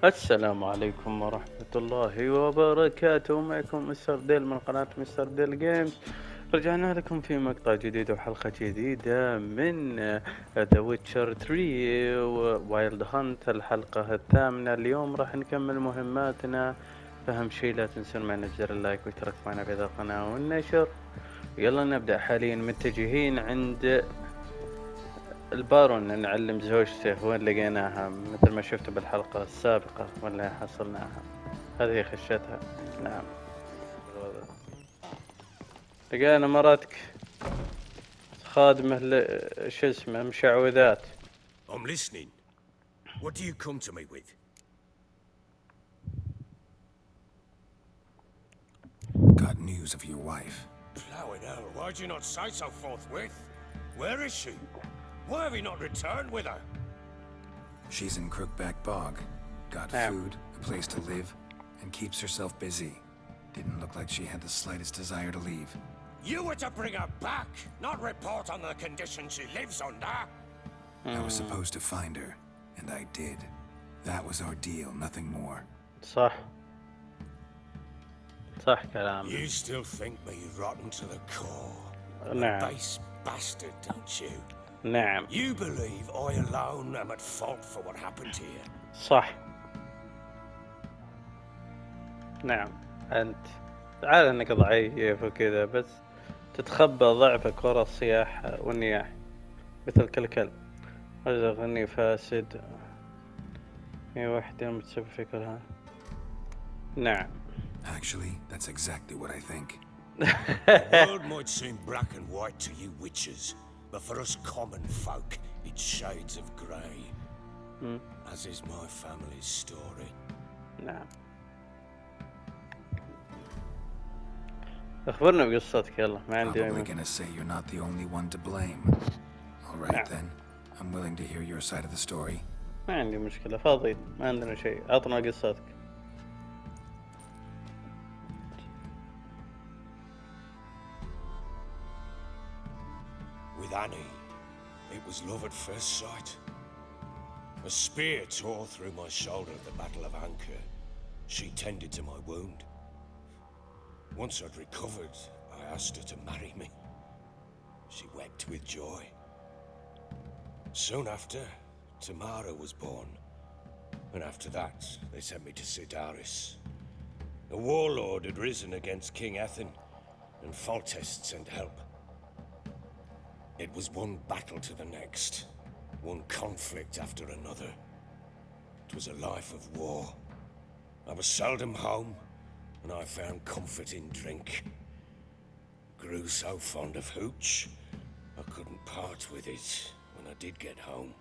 السلام عليكم ورحمة الله وبركاته. معكم مستر ديل من قناة مستر ديل جيمز. رجعنا لكم في مقطع جديد وحلقة جديدة من ذا ويتشر 3 وايلد هانت الحلقة الثامنة. اليوم راح نكمل مهماتنا، فأهم شيء لا تنسون معنا زر اللايك واشتراك معنا في هذا القناة والنشر. يلا نبدأ. حاليا متجهين عند البارون نعلم زوجته، وين لقيناها مثل ما شفتوا بالحلقة السابقة ولا حصلناها. هذه خشتها. نعم، لقينا مراتك خادمة شو اسمه مشعوذات. I'm listening. What do you come to me with? Got news of your wife. Blowing hell, why'd you not say so forthwith? Where is she? Why have you not returned with her? She's in Crookback Bog. Got food, a place to live, and keeps herself busy. Didn't look like she had the slightest desire to leave. You were to bring her back, not report on the conditions she lives under. I was supposed to find her, and I did. That was our deal, nothing more. صح كلام. You still think me rotten to the core. نعم. A base bastard, don't you? نعم. You believe I alone am at fault for what happened here. صح. نعم. أنت تعال انك ضعيف وكذا، بس تتخبى ضعفك وراء الصياح والنياح مثل كل كلب. هذا غني فاسد، هي واحدة متسبب في كل هذا. نعم. Actually, that's exactly what I think. The world might seem black and white to you witches, but for us common folk, it's shades of grey. As is my family's story. نعم. اخبرنا بقصتك يلا. ما عندي Probably gonna say you're not the only one to blame. All right then. I'm willing to hear your side of the story. ما عندي مشكلة، فاضي، ما عندنا شيء. عطنا قصتك. With Annie, it was love at first sight. A spear tore through my shoulder at the Battle of Anchor. She tended to my wound. Once I'd recovered, I asked her to marry me. She wept with joy. Soon after, Tamara was born. And after that, they sent me to Sidaris. A warlord had risen against King Ethan, and Foltest sent help. It was one battle to the next, one conflict after another. It was a life of war. I was seldom home, and I found comfort in drink. Grew so fond of hooch, I couldn't part with it when I did get home.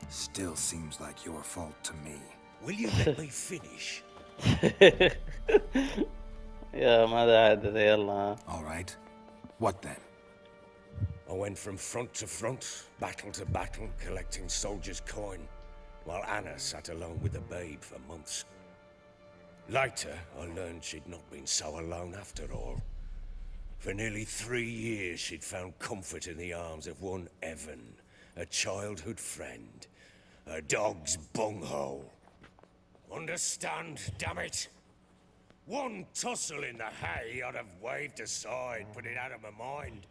Still seems like your fault to me. Will you let me finish? يا ماذا عاد يلا. All right. What then? I went from front to front, battle to battle, collecting soldiers' coin, while Anna sat alone with the babe for months. Later, I learned she'd not been so alone after all. For nearly 3 years, she'd found comfort in the arms of one Evan, a childhood friend, a dog's bunghole. Understand, damn it? One tussle in the hay I'd have waved aside, put it out of my mind.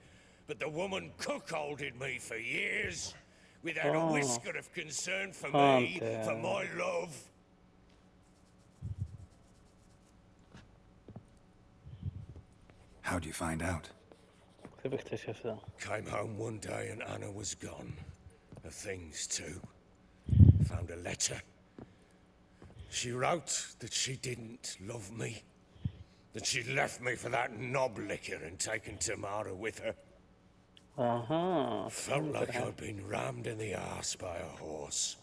But the woman cuckolded me for years, without a whisker of concern for me, for my love. How'd you find out? كيف اكتشفتها؟ Came home one day and Anna was gone. Her things too. Found a letter. She wrote that she didn't love me. That she'd left me for that knob licker and taken Tamara with her. Felt like I'd been rammed in the arse by a horse.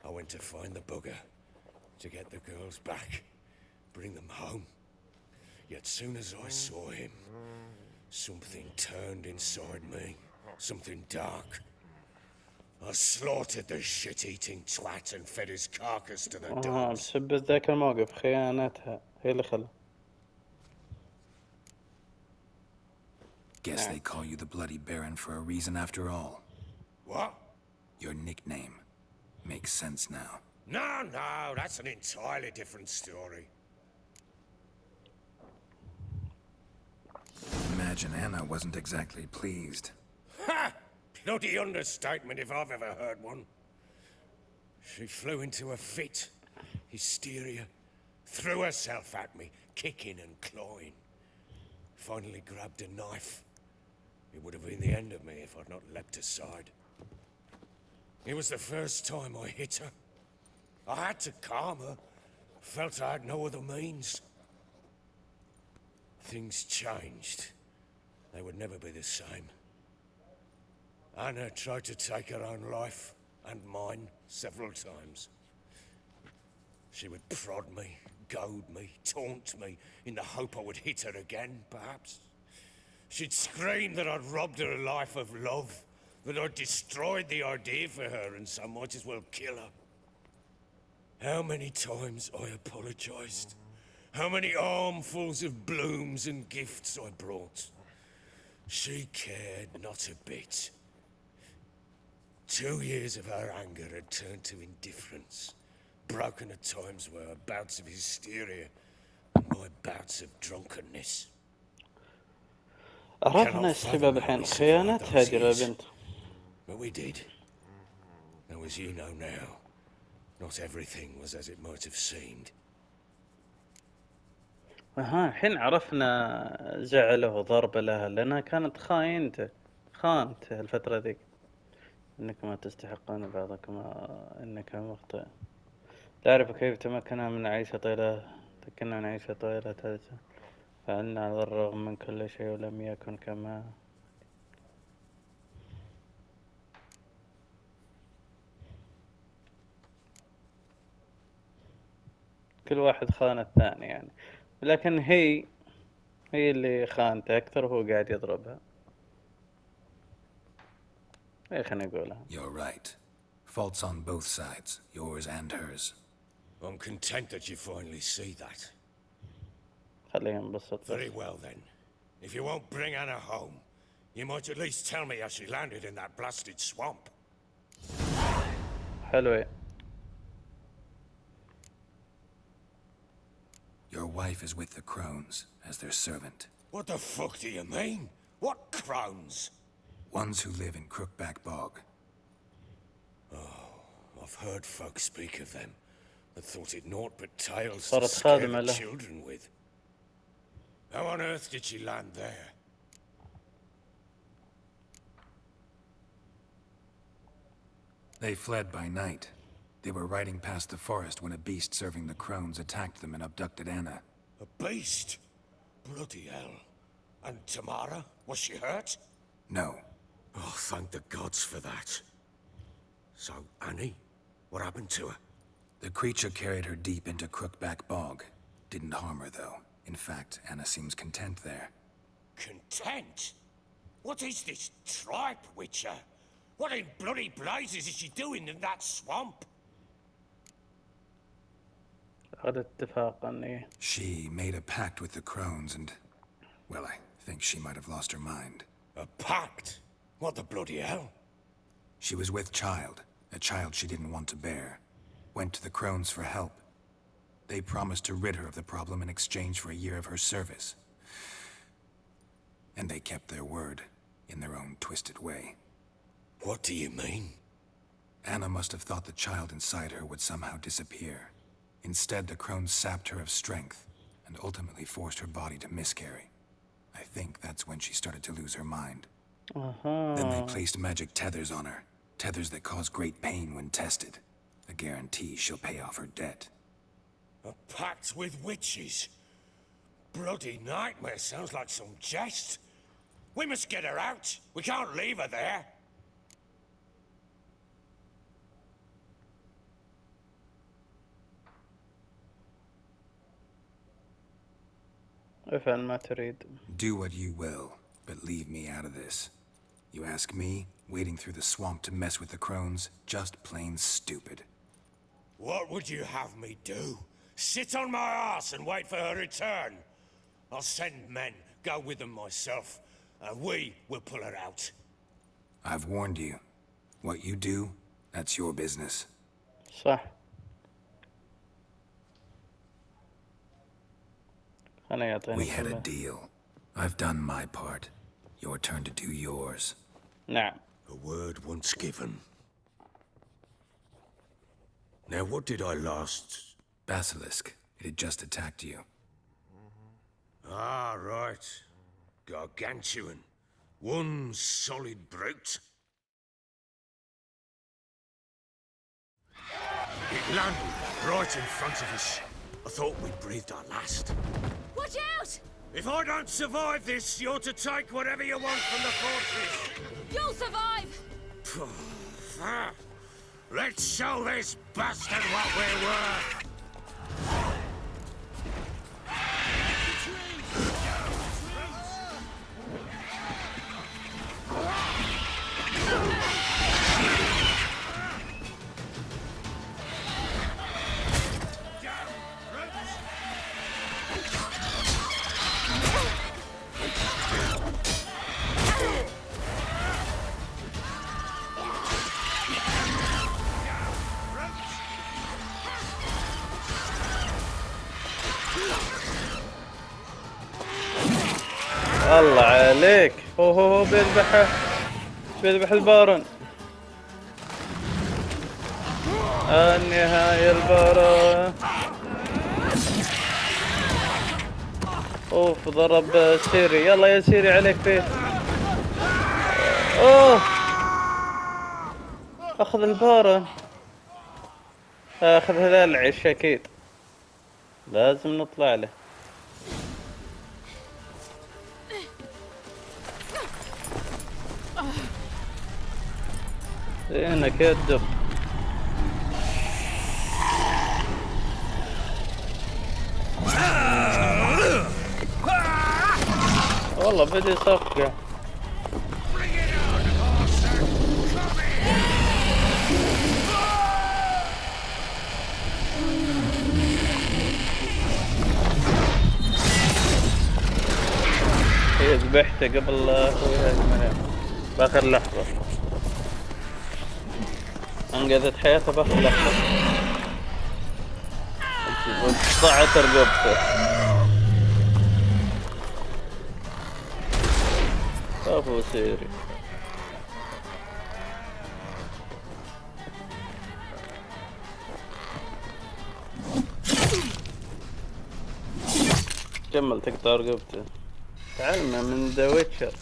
I went to find the bugger, to get the girls back, bring them home. Yet soon as I saw him, something turned inside me, something dark. I slaughtered the shit-eating twat and fed his carcass to the dogs. بسبب ذاك الموقف خيانتها هي اللي خلى. Guess they call you the Bloody Baron for a reason after all. What? Your nickname. Makes sense now. No, that's an entirely different story. Imagine Anna wasn't exactly pleased. Ha! Bloody understatement if I've ever heard one. She flew into a fit. Hysteria. Threw herself at me, kicking and clawing. Finally grabbed a knife. It would have been the end of me if I'd not leapt aside. It was the first time I hit her. I had to calm her. Felt I had no other means. Things changed. They would never be the same. Anna tried to take her own life, and mine, several times. She would prod me, goad me, taunt me, in the hope I would hit her again, perhaps. She'd scream that I'd robbed her life of love, that I'd destroyed the idea for her, and so might as well kill her. How many times I apologized. How many armfuls of blooms and gifts I brought. She cared not a bit. 2 years of her anger had turned to indifference. Broken at times were her bouts of hysteria and my bouts of drunkenness. عرفنا السبب الحين خيانة هاجر البنت. But we did. Now, as you know now, not everything was as it might have seemed. الحين عرفنا زعله وضربه لها لأنها كانت خانته الفترة ذيك. إنكما تستحقون بعضكما إنك مخطئ. لا أعرف كيف تمكنا من عيشة طويلة فعلنا على الرغم من كل شيء ولم يكن كما كل واحد خان الثاني يعني. لكن هي اللي خانته أكثر وهو قاعد يضربها. إيه خلينا نقولها. You're right. Faults on both sides, yours and hers. I'm content that you finally see that. خلينا نبسط. Very well then. If you won't bring Anna home, you might at least tell me how she landed in that blasted swamp. حلوة. Your wife is with the crones, as their servant. What the fuck do you mean? What crones? Ones who live in Crookback Bog. Oh, I've heard folk speak of them, but thought it naught but tales صارت to scare خادمة the له. children with. How on earth did she land there? They fled by night. They were riding past the forest when a beast serving the crones attacked them and abducted Anna. A beast? Bloody hell. And Tamara? Was she hurt? No. Oh, thank the gods for that. So, Annie? What happened to her? The creature carried her deep into Crookback Bog. Didn't harm her, though. In fact, Anna seems content there. Content? What is this tripe, Witcher? What in bloody blazes is she doing in that swamp? هذا اتفاقا إيه. She made a pact with the crones and... well, I think she might have lost her mind. A pact? What the bloody hell? She was with child, a child she didn't want to bear. Went to the crones for help. They promised to rid her of the problem in exchange for a year of her service. And they kept their word, in their own twisted way. What do you mean? Anna must have thought the child inside her would somehow disappear. Instead, the crones sapped her of strength, and ultimately forced her body to miscarry. I think that's when she started to lose her mind. Then they placed magic tethers on her. Tethers that cause great pain when tested. A guarantee she'll pay off her debt. A pact with witches? Bloody nightmare, sounds like some jest. We must get her out. We can't leave her there. افعل ما تريد. Do what you will, but leave me out of this. You ask me, wading through the swamp to mess with the crones, just plain stupid. What would you have me do? Sit on my ass and wait for her return? I'll send men, go with them myself. and we will pull her out. I've warned you. What you do, that's your business. صح. أنا يعطيني We had a كلمة. deal. I've done my part. Your turn to do yours. نعم. A word once given. Now, what did I last... Basilisk. It had just attacked you. Ah, right. Gargantuan. One solid brute. It landed right in front of us. I thought we'd breathed our last. Watch out! If I don't survive this, you're to take whatever you want from the fortress. You'll survive! Let's show this bastard what we're worth. الله عليك. هو بيذبح البارون. النهاية البارون. اوف ضرب سيري. يلا يا سيري عليك فيه. اوه اخذ البارون. اخذ هذا العش اكيد. لازم نطلع له. زينك يا الدب. والله بدي صفقة. هي ذبحته قبل اخوي هاي باخر لحظة. انقذت حياته باخر لحظة. وقطعت رقبته. ابو سيري. كمل تقطع رقبته. تعلمه من ذا ويتشر.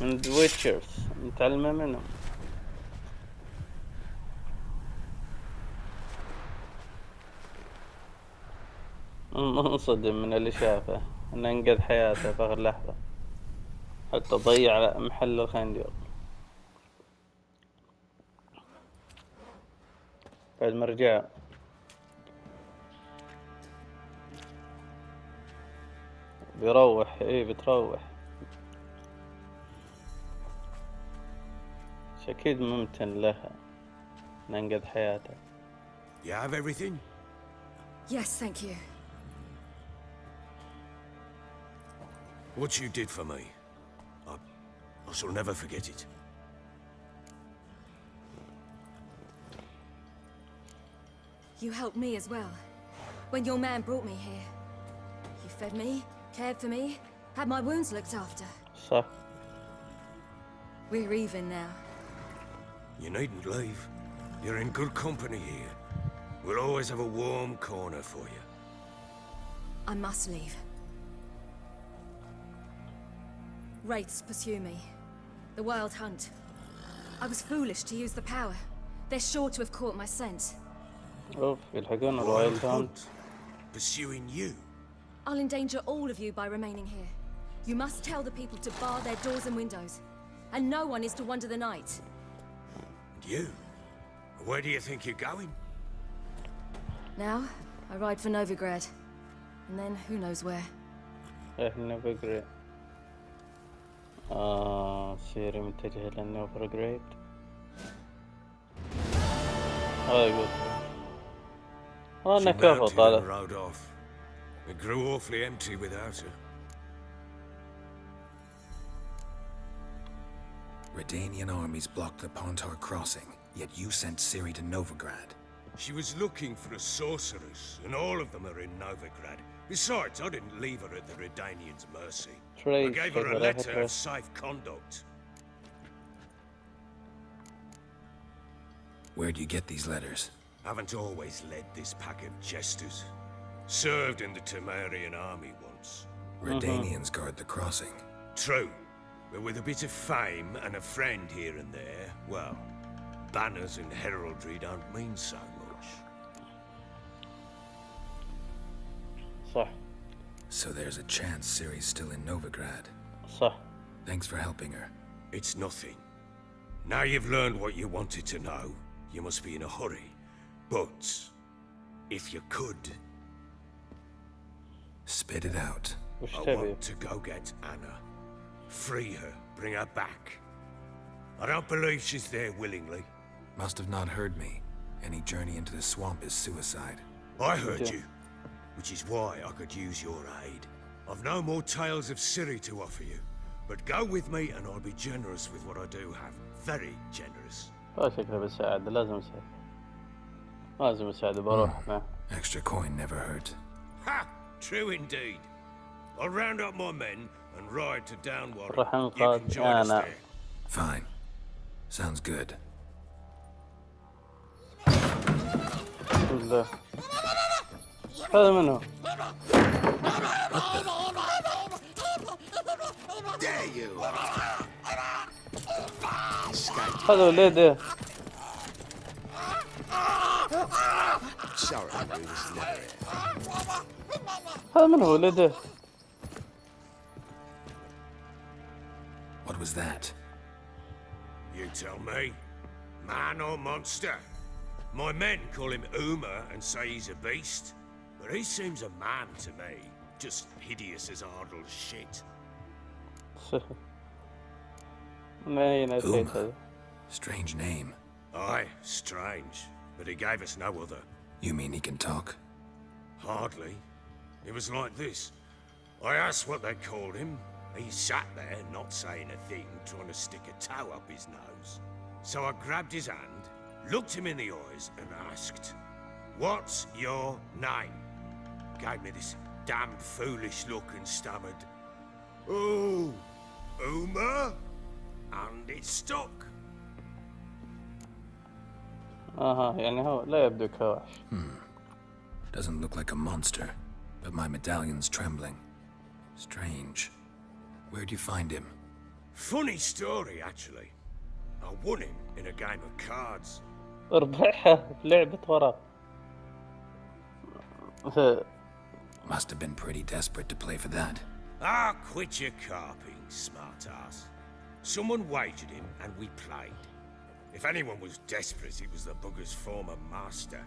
من ذا ويتشرز. متعلمه منهم. منصدم من اللي شافه انه انقذ حياته في اخر لحظة، حتى ضيع محل الخنجر. بعد ما رجع بيروح. بتروح. اكيد ممتن لها ان انقذ حياته. You have everything? Yes, thank you. What you did for me, I shall never forget it. You helped me as well. When your man brought me here. You fed me, cared for me, had my wounds looked after. صح. We're even now. You needn't leave. You're in good company here. We'll always have a warm corner for you. I must leave. Wraiths pursue me. The Wild Hunt. I was foolish to use the power. They're sure to have caught my scent. اوف يلحقون الوايلد هانت. Pursuing you? I'll endanger all of you by remaining here. You must tell the people to bar their doors and windows. And no one is to wander the night. And you? Where do you think you're going? Now, I ride for Novigrad. And then who knows where. احنا بقري. سيري متجه للنوفرغريد. هاي قلت. انا كفو طالع. Rode off. It grew awfully empty without her. Redanian armies blocked the Pontar crossing, yet you sent Ciri to Novigrad. She was looking for a sorceress, and all of them are in Novigrad. Besides, I didn't leave her at the Redanians' mercy. I شوي gave her a شوي letter راحت of safe conduct. Where'd you get these letters? Haven't always led this pack of jesters. Served in the Temerian army once. Redanians guard the crossing. True, but with a bit of fame and a friend here and there, well, banners and heraldry don't mean so much. صح So there's a chance Ciri's still in Novigrad. صح. Thanks for helping her. It's nothing. Now you've learned what you wanted to know, you must be in a hurry. But, if you could, Spit it out. وش I تبي؟ want to go get Anna. Free her, bring her back. I don't believe she's there willingly. Must have not heard me. Any journey into the swamp is suicide. I heard Yeah. you, which is why I could use your aid. I've no more tales of Ciri to offer you, but go with me and I'll be generous with what I do have. Very generous. شكله بساعد لازم اساعد. لازم اساعده بروح معه. Extra coin never hurt. Ha! True indeed. I'll round up my men and ride to Downwarren. راح You انقاذ can join us انا. there. Fine. Sounds good. بسم الله. هذا من هو؟ There you are. هذا وليده. Sorry, this never هذا من هو وليده؟ What was that? You tell me. Man or monster? My men call him Uma and say he's a beast, but he seems a man to me. Just hideous as Ardle's shit. ما هي نسيت هذا. Strange name. Aye, strange, but he gave us no other. You mean he can talk? Hardly. It was like this. I asked what they called him. He sat there, not saying a thing, trying to stick a toe up his nose. So I grabbed his hand, looked him in the eyes, and asked, "What's your name?" Gave me this damned foolish look and stammered, "Oh, Uma?" And it stuck. يعني هو لا يبدو كوحش. Doesn't look like a monster, but my medallion's trembling. Strange. Where'd you find him? Funny story, actually. I won him in a game of cards. اربحها في لعبة ورق. Must have been pretty desperate to play for that. Ah, quit your carping, smartass. Someone wagered him, and we played. If anyone was desperate, it was the bugger's former master.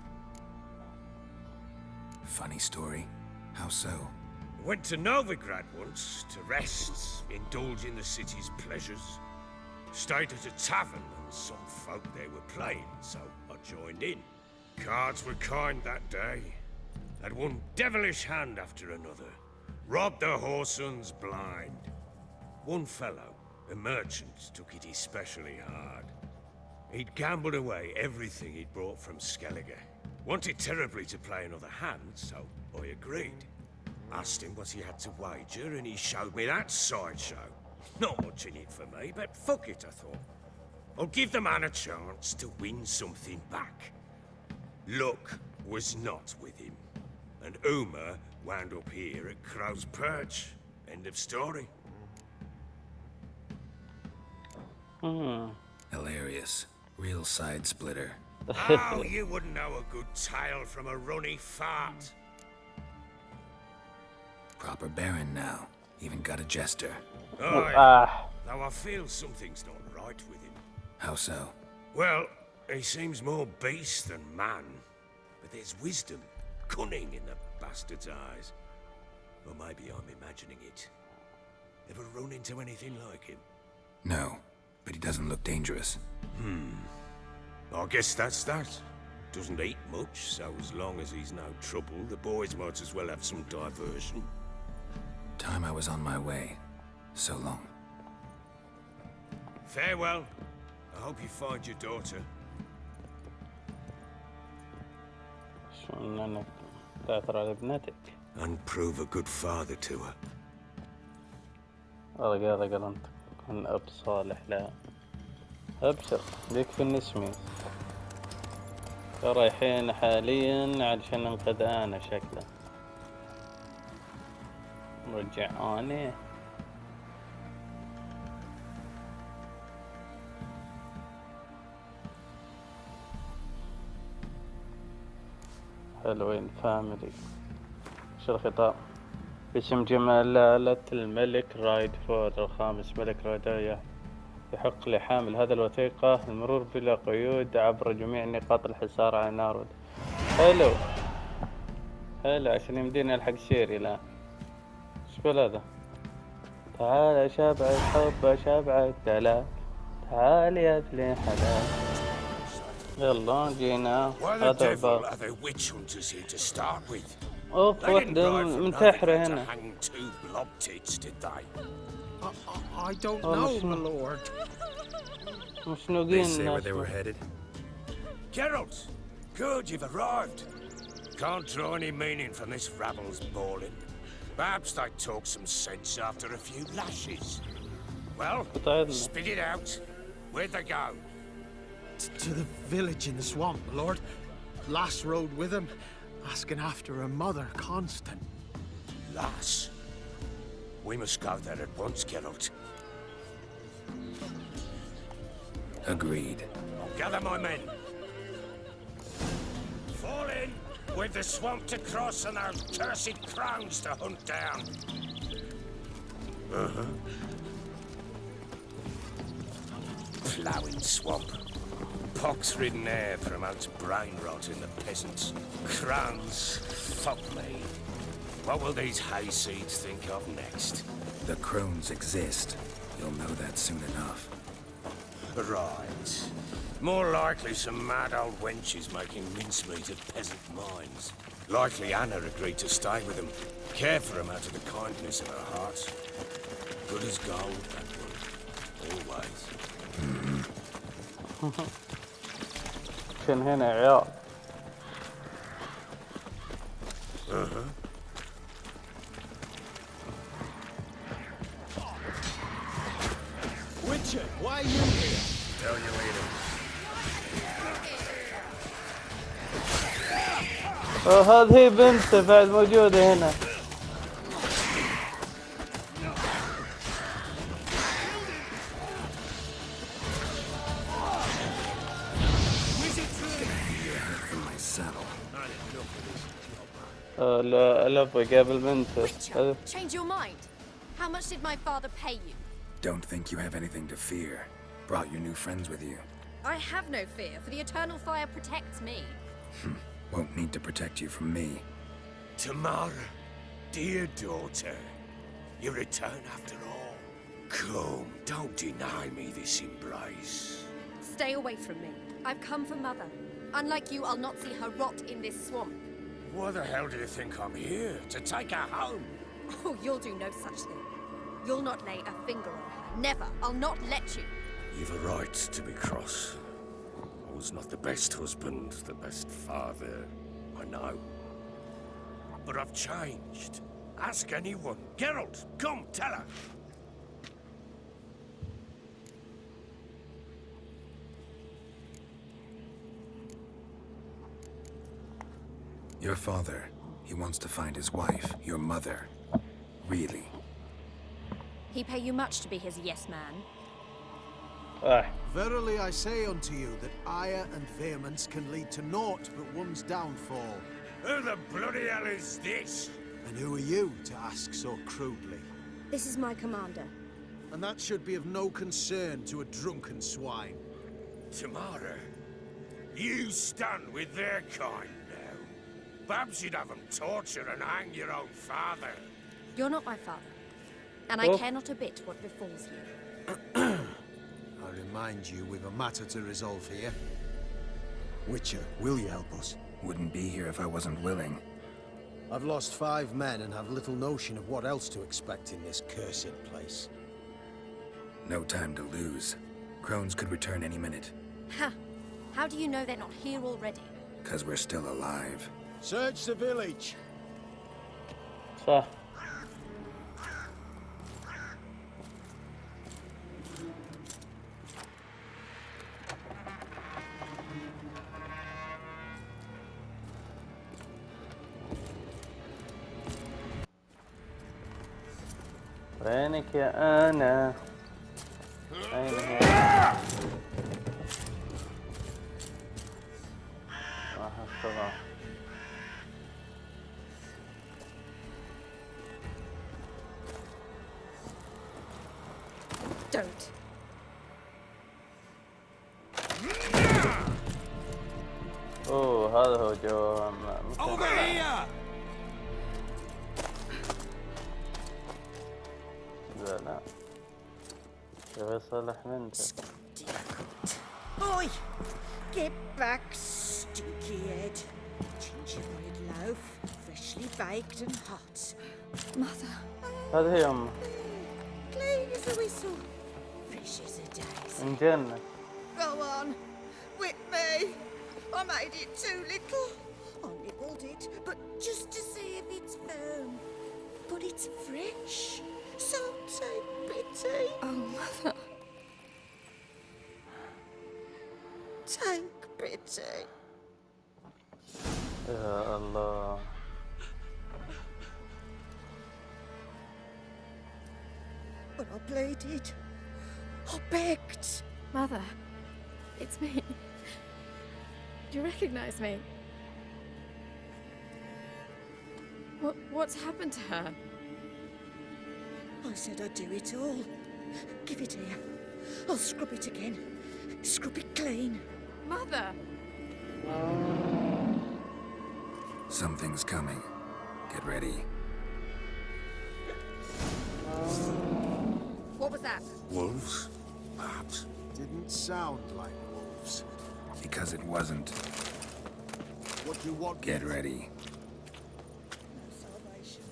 Funny story. How so? Went to Novigrad once to rest, indulge in the city's pleasures. Stayed at a tavern, and some folk there were playing, so I joined in. Cards were kind that day. Had one devilish hand after another. Robbed the whoresons blind. One fellow, a merchant, took it especially hard. He'd gambled away everything he'd brought from Skellige. Wanted terribly to play another hand, so I agreed. Asked him what he had to wager, and he showed me that sideshow. Not much in it for me, but fuck it, I thought. I'll give the man a chance to win something back. Luck was not with him, and Uma wound up here at Crow's Perch. End of story. Hilarious. Real side splitter. Oh, you wouldn't know a good tale from a runny fart. Proper baron now. Even got a jester. Aye. Though I feel something's not right with him. How so? Well, he seems more beast than man. But there's wisdom, cunning in the bastard's eyes. Or maybe I'm imagining it. Ever run into anything like him? No, but he doesn't look dangerous. I guess that's that. Doesn't eat much, so as long as he's no trouble, the boys might as well have some diversion. Time I was on my way. So long. Farewell. I hope you find your daughter. شو من انك تأثر على ابنتك؟ And prove a good father to her. هذا قال انت تكون اب صالح لها. ابشر ليك في النسمي. رايحين حاليا علشان ننقذ انا شكله. رجع اني. حلوين فاميلي. شو الخطاب؟ باسم جمالة الملك رايد فود الخامس ملك رايدايا يحق لحامل هذا الوثيقة المرور بلا قيود عبر جميع نقاط الحصار على نارود. حلو عشان يمدينا الحق سيري الآن. ايش هذا؟ تعال يا شابع الحب شابع الدلال تعال يا ابن حلال. يلا جينا. هذا اوف وحدة منتحرة هنا. I don't know, my lord. مشنوقين They say where الناس. they were headed? Geralt! Good, you've arrived. Can't draw any meaning from this rabble's bawling. Perhaps they talk some sense after a few lashes. Well, spit it out. Where'd they go? To the village in the swamp, my lord. Lass rode with him, asking after her mother, Constant. Lass? We must go there at once, Geralt. Agreed. Gather my men. Fall in! We've the swamp to cross and those cursed crowns to hunt down. Ploughing swamp. Pox-ridden air promotes brain rot in the peasants. Crowns, fuck me. What will these hayseeds think of next? The crones exist. You'll know that soon enough. Right. More likely some mad old wenches making mincemeat of peasant minds. Likely Anna agreed to stay with them. Care for them out of the kindness of her heart. Good as gold, that one. Always. كان هنا عيال. Witcher, why are you here? Tell you later. هذه بنت بعد موجودة هنا. الأب قابل بنته. Witcher, change your mind. How much did my father pay you? Don't think you have anything to fear. Brought your new friends with you. I have no fear, for the eternal fire protects me. Won't need to protect you from me. Tamara, dear daughter, you return after all. Come, don't deny me this embrace. Stay away from me. I've come for Mother. Unlike you, I'll not see her rot in this swamp. Why the hell do you think I'm here? To take her home? Oh, you'll do no such thing. You'll not lay a finger on her. Never. I'll not let you. You've a right to be cross. I was not the best husband, the best father, I know. But I've changed. Ask anyone. Geralt, come, tell her. Your father, he wants to find his wife, your mother. Really? He pay you much to be his yes man. Verily I say unto you that ire and vehemence can lead to naught but one's downfall. Who the bloody hell is this? And who are you to ask so crudely? This is my commander. And that should be of no concern to a drunken swine. Tamara, you stand with their kind now. Perhaps you'd have them torture and hang your own father. You're not my father. And I care not a bit what befalls you. I remind you we've a matter to resolve here. Witcher, will you help us? Wouldn't be here if I wasn't willing. I've lost 5 men and have little notion of what else to expect in this cursed place. No time to lose. Crones could return any minute. Ha! How do you know they're not here already? Because we're still alive. Search the village. صح. وينك يا أنا؟ أين هي؟ راح أستغرب. Don't. أوه هذا هو جو Over here! لا لا يبغى يصلح بنته. Oi! Get back, stinky head. Gingerbread loaf, freshly baked and hot. Mother. هذه هي أمه. Clean as a whistle. Fresh as a daisy. انجنة. Go on, whip me. I made it too little. I nibbled it, but just to see if it's firm. But it's fresh, so take pity. Oh, Mother. Take pity. يا الله. But I pleaded. I begged. Mother. It's me. Do you recognize me? What's happened to her? I said I'd do it all. Give it here. I'll scrub it again. Scrub it clean. Mother! Something's coming. Get ready. What was that? Wolves? Perhaps. Didn't sound like wolves. Because it wasn't. What do you want? Get ready. No salvation.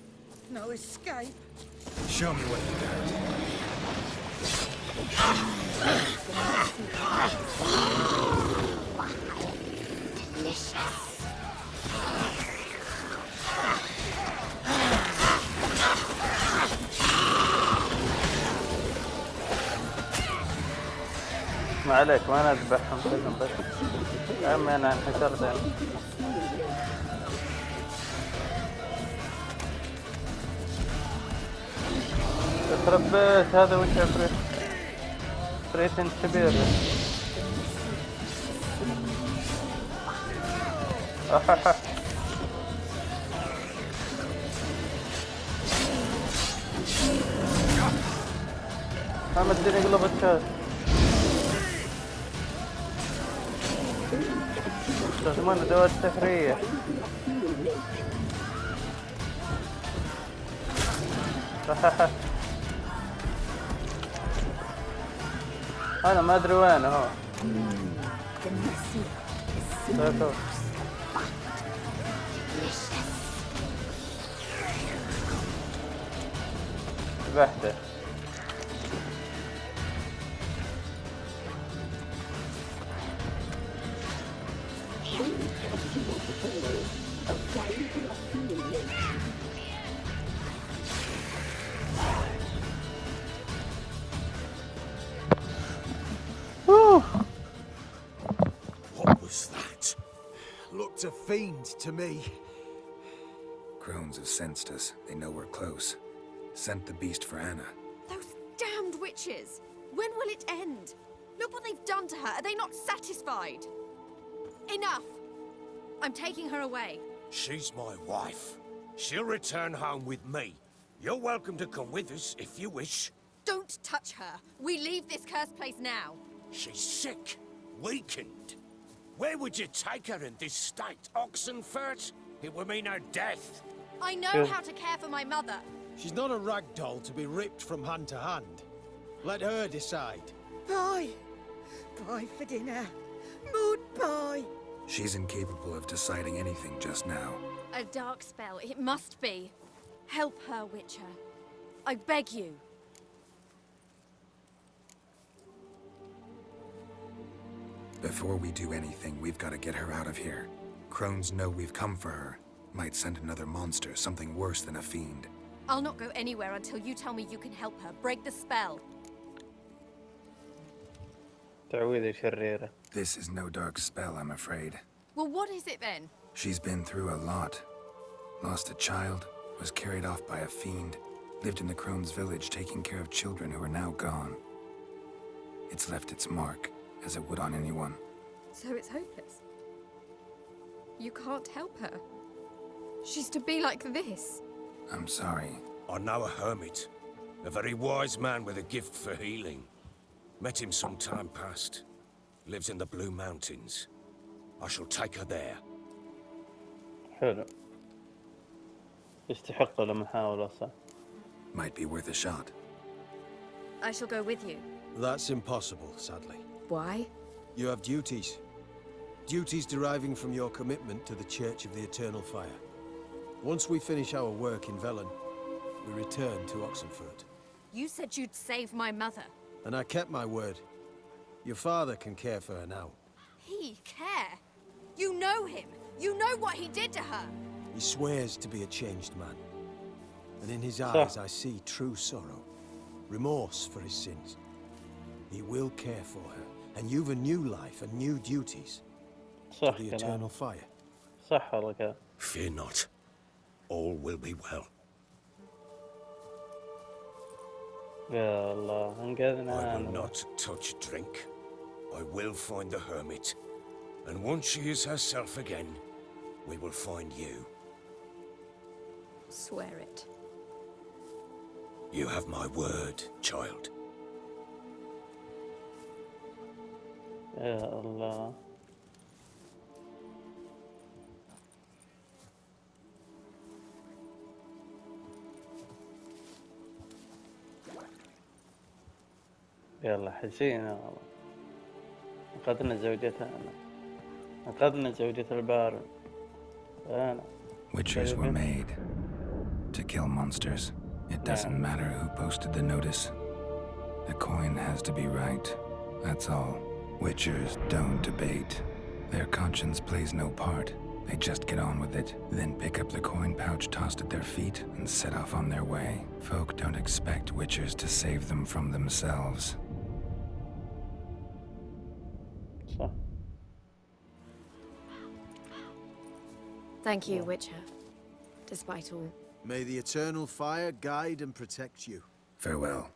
No escape. Show me what you got. ما عليك ما نذبحهم كلهم بس. يا عمي أنا انحشرت يعني. يخرب بيت هذا وش عفريت؟ عفريت كبير. أححح. ما مديني قلب الشاش. يستخدمون أدوات سحرية. أححح. أنا ما أدري وين هو. شوف. ذبحته. What was that? Looked a fiend to me. Crones have sensed us. They know we're close. Sent the beast for Anna. Those damned witches! When will it end? Look what they've done to her. Are they not satisfied? Enough! I'm taking her away. She's my wife. She'll return home with me. You're welcome to come with us if you wish. Don't touch her. We leave this cursed place now. She's sick, weakened. Where would you take her in this state? Oxenfurt? It would mean her death. I know how to care for my mother. She's not a rag doll to be ripped from hand to hand. Let her decide. Pie. Pie for dinner. Mood pie. She's incapable of deciding anything just now. A dark spell. It must be. Help her, Witcher. I beg you. Before we do anything, we've got to get her out of here. Crones know we've come for her. Might send another monster, something worse than a fiend. I'll not go anywhere until you tell me you can help her. Break the spell. تعويذة شريرة. This is no dark spell, I'm afraid. Well, what is it then? She's been through a lot. Lost a child, was carried off by a fiend, lived in the Crone's village taking care of children who are now gone. It's left its mark, as it would on anyone. So it's hopeless. You can't help her. She's to be like this. I'm sorry. I know a hermit, a very wise man with a gift for healing. Met him some time past. Lives in the Blue Mountains. I shall take her there. حلو. يستحق المحاولة صح. Might be worth a shot. I shall go with you. That's impossible, sadly. Why? You have duties. Duties deriving from your commitment to the Church of the Eternal Fire. Once we finish our work in Velen, we return to Oxenfurt. You said you'd save my mother. And I kept my word. Your father can care for her now. He care? You know him. You know what he did to her. He swears to be a changed man. And in his eyes I see true sorrow. Remorse for his sins. He will care for her. And you've a new life and new duties. صح The كلام. Eternal Fire. صح والله كلام. Fear not. All will be well. يا الله I انقذنا. will not touch drink. I will find the hermit. And once she is herself again, we will find you. Swear it. You have my word, child. يا الله. يلا حزينة والله. انقذنا زوجتنا. انقذنا زوجة البارون. أنا. Witchers were made to kill monsters. It doesn't matter who posted the notice. The coin has to be right. That's all. Witchers don't debate. Their conscience plays no part. They just get on with it, then pick up the coin pouch tossed at their feet and set off on their way. Folk don't expect witchers to save them from themselves. صح. Thank you, Witcher. Despite all. May the Eternal Fire guide and protect you. Farewell.